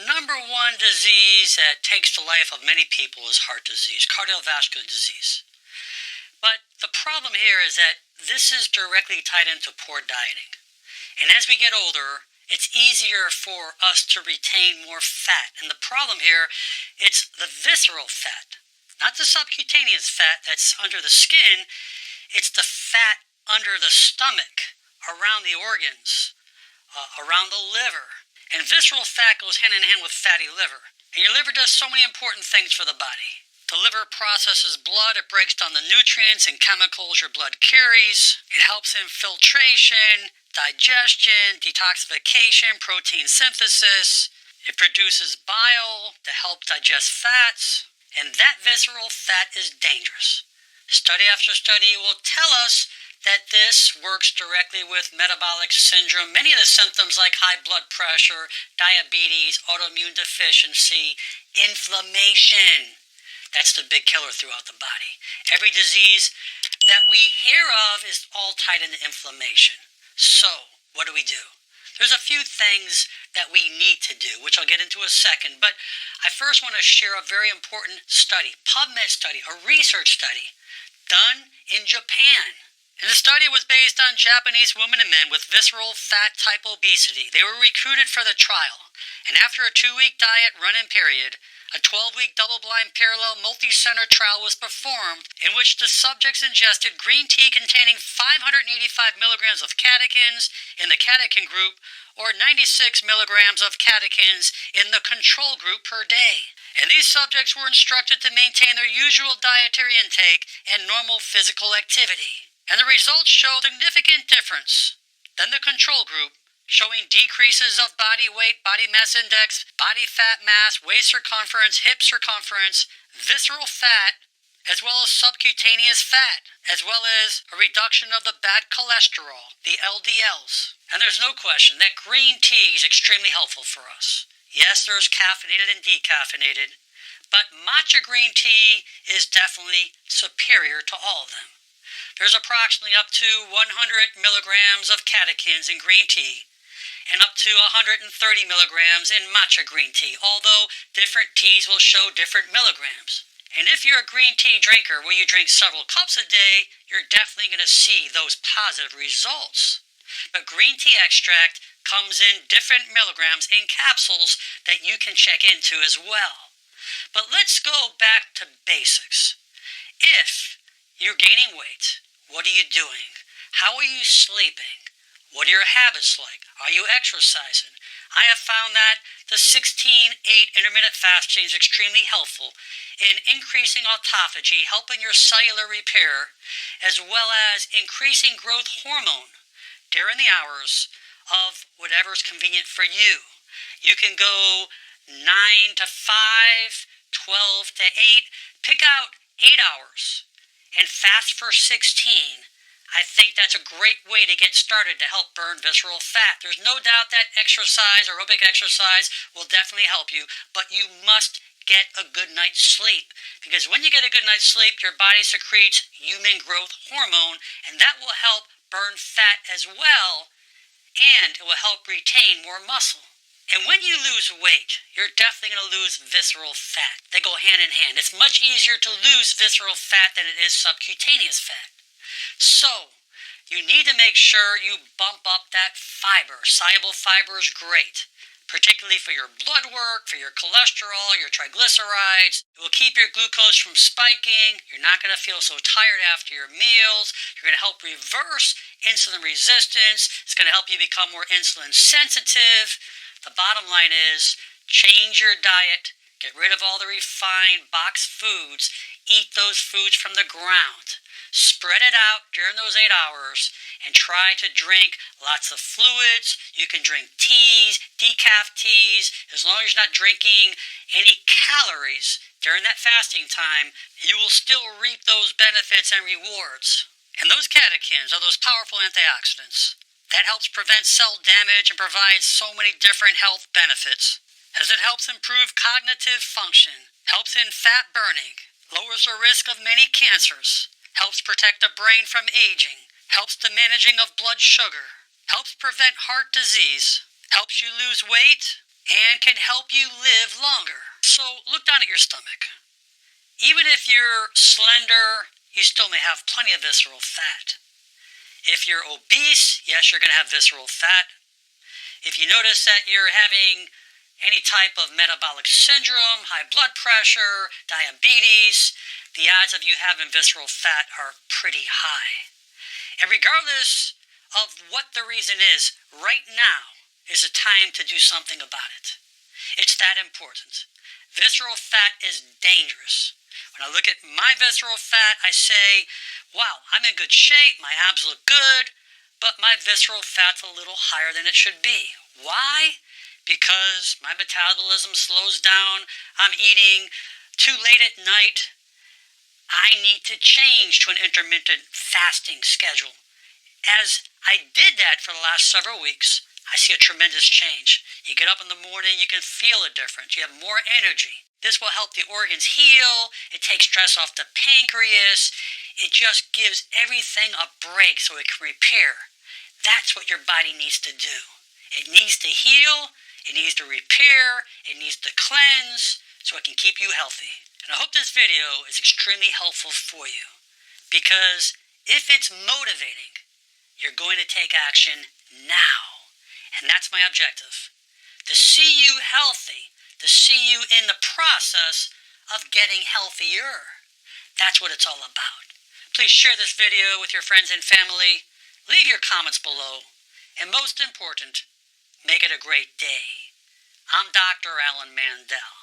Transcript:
number one disease that takes the life of many people is heart disease, cardiovascular disease. But the problem here is that this is directly tied into poor dieting. And as we get older, it's easier for us to retain more fat. And the problem here, it's the visceral fat, not the subcutaneous fat that's under the skin. It's the fat under the stomach, around the organs, around the liver. And visceral fat goes hand in hand with fatty liver. And your liver does so many important things for the body. The liver processes blood, it breaks down the nutrients and chemicals your blood carries. It helps in filtration, digestion, detoxification, protein synthesis. It produces bile to help digest fats. And that visceral fat is dangerous. Study after study will tell us that this works directly with metabolic syndrome, many of the symptoms like high blood pressure, diabetes, autoimmune deficiency, inflammation. That's the big killer throughout the body. Every disease that we hear of is all tied into inflammation. So, what do? There's a few things that we need to do, which I'll get into a second, but I first want to share a very important study, PubMed study, a research study done in Japan. And the study was based on Japanese women and men with visceral fat type obesity. They were recruited for the trial. And after a 2-week diet run-in period, a 12-week double-blind parallel multi-center trial was performed in which the subjects ingested green tea containing 585 milligrams of catechins in the catechin group or 96 milligrams of catechins in the control group per day. And these subjects were instructed to maintain their usual dietary intake and normal physical activity. And the results showed a significant difference than the control group, showing decreases of body weight, body mass index, body fat mass, waist circumference, hip circumference, visceral fat, as well as subcutaneous fat, as well as a reduction of the bad cholesterol, the LDLs. And there's no question that green tea is extremely helpful for us. Yes, there's caffeinated and decaffeinated, but matcha green tea is definitely superior to all of them. There's approximately up to 100 milligrams of catechins in green tea and up to 130 milligrams in matcha green tea, although different teas will show different milligrams. And if you're a green tea drinker where you drink several cups a day, you're definitely going to see those positive results. But green tea extract comes in different milligrams in capsules that you can check into as well. But let's go back to basics. If you're gaining weight, what are you doing? How are you sleeping? What are your habits like? Are you exercising? I have found that the 16-8 intermittent fasting is extremely helpful in increasing autophagy, helping your cellular repair, as well as increasing growth hormone during the hours of whatever's convenient for you. You can go 9 to 5, 12 to 8, pick out 8 hours and fast for 16. I think that's a great way to get started to help burn visceral fat. There's no doubt that exercise, aerobic exercise, will definitely help you, but you must get a good night's sleep. Because when you get a good night's sleep, your body secretes human growth hormone, and that will help burn fat as well, and it will help retain more muscle. And when you lose weight, you're definitely going to lose visceral fat. They go hand in hand. It's much easier to lose visceral fat than it is subcutaneous fat. So, you need to make sure you bump up that fiber. Soluble fiber is great, particularly for your blood work, for your cholesterol, your triglycerides. It will keep your glucose from spiking. You're not going to feel so tired after your meals. You're going to help reverse insulin resistance. It's going to help you become more insulin sensitive. The bottom line is, change your diet, get rid of all the refined boxed foods, eat those foods from the ground. Spread it out during those 8 hours and try to drink lots of fluids. You can drink teas, decaf teas. As long as you're not drinking any calories during that fasting time, you will still reap those benefits and rewards. And those catechins are those powerful antioxidants. That helps prevent cell damage and provides so many different health benefits, as it helps improve cognitive function, helps in fat burning, lowers the risk of many cancers, helps protect the brain from aging, helps the managing of blood sugar, helps prevent heart disease, helps you lose weight, and can help you live longer. So look down at your stomach. Even if you're slender, you still may have plenty of visceral fat. If you're obese, yes, you're going to have visceral fat. If you notice that you're having any type of metabolic syndrome, high blood pressure, diabetes, the odds of you having visceral fat are pretty high. And regardless of what the reason is, right now is a time to do something about it. It's that important. Visceral fat is dangerous. When I look at my visceral fat, I say, wow, I'm in good shape, my abs look good, but my visceral fat's a little higher than it should be. Why? Because my metabolism slows down, I'm eating too late at night. I need to change to an intermittent fasting schedule. As I did that for the last several weeks, I see a tremendous change. You get up in the morning, you can feel a difference. You have more energy. This will help the organs heal. It takes stress off the pancreas. It just gives everything a break so it can repair. That's what your body needs to do. It needs to heal. It needs to repair. It needs to cleanse so it can keep you healthy. And I hope this video is extremely helpful for you, because if it's motivating, you're going to take action now. And that's my objective, to see you healthy, to see you in the process of getting healthier. That's what it's all about. Please share this video with your friends and family. Leave your comments below. And most important, make it a great day. I'm Dr. Alan Mandel.